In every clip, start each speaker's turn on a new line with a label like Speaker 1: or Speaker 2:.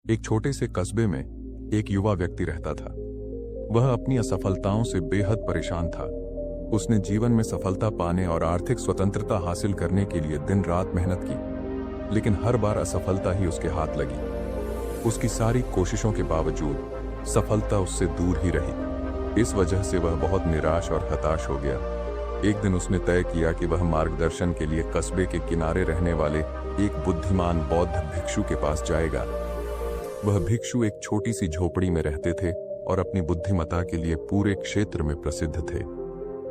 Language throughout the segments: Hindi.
Speaker 1: एक छोटे से कस्बे में एक युवा व्यक्ति रहता था। वह अपनी असफलताओं से बेहद परेशान था। उसने जीवन में सफलता पाने और आर्थिक स्वतंत्रता हासिल करने के लिए दिन रात मेहनत की, लेकिन हर बार असफलता ही उसके हाथ लगी। उसकी सारी कोशिशों के बावजूद सफलता उससे दूर ही रही। इस वजह से वह बहुत निराश और हताश हो गया। एक दिन उसने तय किया कि वह मार्गदर्शन के लिए कस्बे के किनारे रहने वाले एक बुद्धिमान बौद्ध भिक्षु के पास जाएगा। वह भिक्षु एक छोटी सी झोपड़ी में रहते थे और अपनी बुद्धिमत्ता के लिए पूरे क्षेत्र में प्रसिद्ध थे।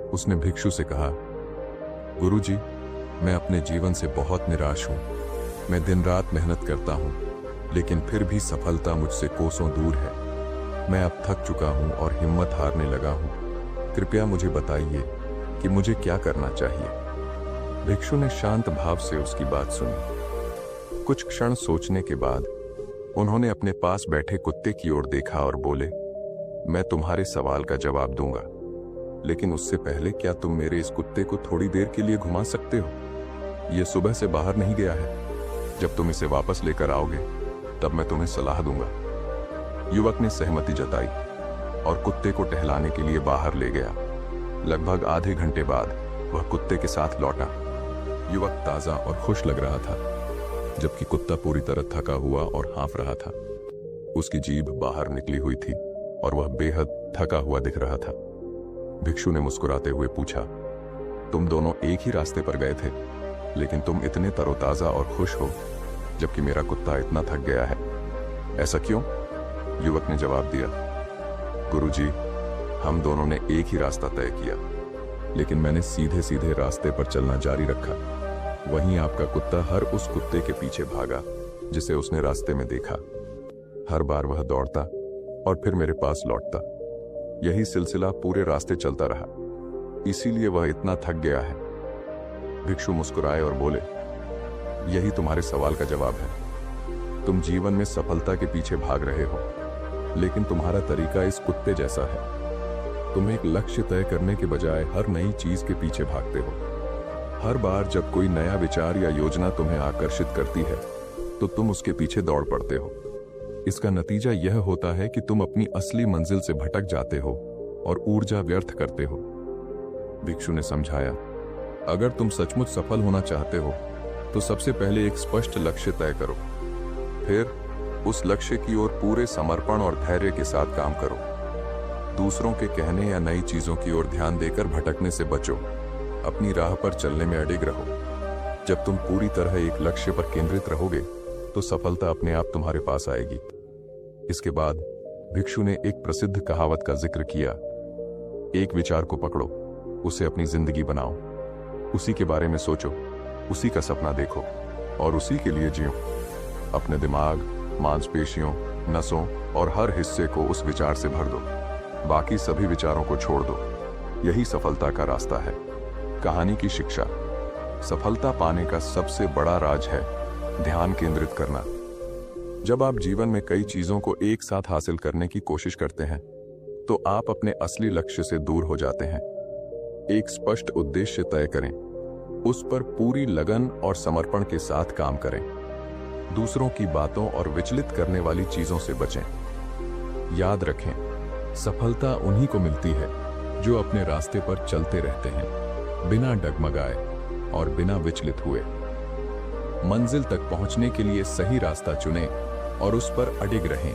Speaker 1: उसने भिक्षु से कहा, गुरुजी, मैं अपने जीवन से बहुत निराश हूं। मैं दिन रात मेहनत करता हूं, लेकिन फिर भी सफलता मुझसे कोसों दूर है। मैं अब थक चुका हूं और हिम्मत हारने लगा हूं। कृपया मुझे बताइए कि मुझे क्या करना चाहिए। भिक्षु ने शांत भाव से उसकी बात सुनी। कुछ क्षण सोचने के बाद उन्होंने अपने पास बैठे कुत्ते की ओर देखा और बोले, मैं तुम्हारे सवाल का जवाब दूंगा, लेकिन उससे पहले क्या तुम मेरे इस कुत्ते को थोड़ी देर के लिए घुमा सकते हो? यह सुबह से बाहर नहीं गया है। जब तुम इसे वापस लेकर आओगे तब मैं तुम्हें सलाह दूंगा। युवक ने सहमति जताई और कुत्ते को टहलाने के लिए बाहर ले गया। लगभग आधे घंटे बाद वह कुत्ते के साथ लौटा। युवक ताजा और खुश लग रहा था, जबकि कुत्ता पूरी तरह थका हुआ और हाँफ रहा था। उसकी जीभ बाहर निकली हुई थी और वह बेहद थका हुआ दिख रहा था। भिक्षु ने मुस्कुराते हुए पूछा, तुम दोनों एक ही रास्ते पर गए थे, लेकिन तुम इतने तरोताजा और खुश हो, जबकि मेरा कुत्ता इतना थक गया है। ऐसा क्यों? युवक ने जवाब दिया, गुरुजी, हम दोनों ने एक ही रास्ता तय किया, लेकिन मैंने सीधे सीधे रास्ते पर चलना जारी रखा। वहीं आपका कुत्ता हर उस कुत्ते के पीछे भागा जिसे उसने रास्ते में देखा। हर बार वह दौड़ता और फिर मेरे पास लौटता। यही सिलसिला पूरे रास्ते चलता रहा, इसीलिए वह इतना थक गया है। भिक्षु मुस्कुराए और बोले, यही तुम्हारे सवाल का जवाब है। तुम जीवन में सफलता के पीछे भाग रहे हो, लेकिन तुम्हारा तरीका इस कुत्ते जैसा है। तुम एक लक्ष्य तय करने के बजाय हर नई चीज के पीछे भागते हो। हर बार जब कोई नया विचार या योजना तुम्हें आकर्षित करती है, तो तुम उसके पीछे दौड़ पड़ते हो। इसका नतीजा यह होता है कि तुम अपनी असली मंजिल से भटक जाते हो और ऊर्जा व्यर्थ करते हो। भिक्षु ने समझाया, अगर तुम सचमुच सफल होना चाहते हो, तो सबसे पहले एक स्पष्ट लक्ष्य तय करो। फिर उस लक्ष्य की ओर पूरे समर्पण और धैर्य के साथ काम करो। दूसरों के कहने या नई चीजों की ओर ध्यान देकर भटकने से बचो। अपनी राह पर चलने में अडिग रहो। जब तुम पूरी तरह एक लक्ष्य पर केंद्रित रहोगे, तो सफलता अपने आप तुम्हारे पास आएगी। इसके बाद भिक्षु ने एक प्रसिद्ध कहावत का जिक्र किया, एक विचार को पकड़ो, उसे अपनी जिंदगी बनाओ। उसी के बारे में सोचो, उसी का सपना देखो और उसी के लिए जियो। अपने दिमाग, मांसपेशियों, नसों और हर हिस्से को उस विचार से भर दो। बाकी सभी विचारों को छोड़ दो। यही सफलता का रास्ता है। कहानी की शिक्षा, सफलता पाने का सबसे बड़ा राज है ध्यान केंद्रित करना। जब आप जीवन में कई चीजों को एक साथ हासिल करने की कोशिश करते हैं, तो आप अपने असली लक्ष्य से दूर हो जाते हैं। एक स्पष्ट उद्देश्य तय करें, उस पर पूरी लगन और समर्पण के साथ काम करें। दूसरों की बातों और विचलित करने वाली चीजों से बचें। याद रखें, सफलता उन्हीं को मिलती है जो अपने रास्ते पर चलते रहते हैं, बिना डगमगाए और बिना विचलित हुए। मंजिल तक पहुंचने के लिए सही रास्ता चुनें और उस पर अडिग रहें।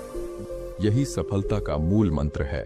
Speaker 1: यही सफलता का मूल मंत्र है।